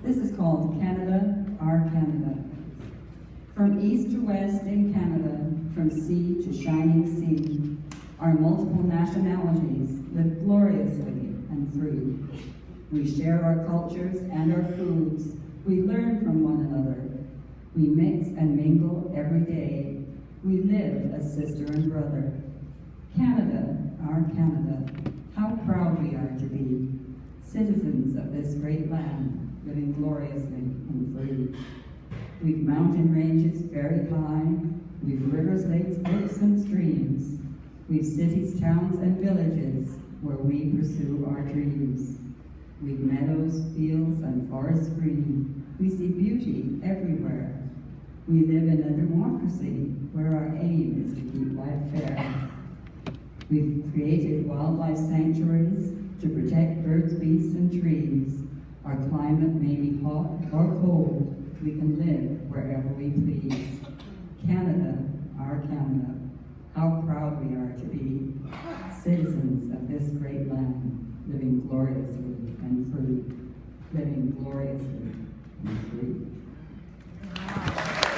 This is called Canada, Our Canada. From east to west in Canada, from sea to shining sea, our multiple nationalities live gloriously and free. We share our cultures and our foods. We learn from one another. We mix and mingle every day. We live as sister and brother. Canada, our Canada, how proud we are to be citizens of this great land, living gloriously and free. We've mountain ranges very high. We've rivers, lakes, brooks, and streams. We've cities, towns, and villages where we pursue our dreams. We've meadows, fields, and forests green. We see beauty everywhere. We live in a democracy where our aim is to keep life fair. We've created wildlife sanctuaries to protect birds, beasts, and trees. Our climate may be hot or cold. We can live wherever we please. Canada, our Canada, how proud we are to be citizens of this great land, living gloriously and free. Living gloriously and free.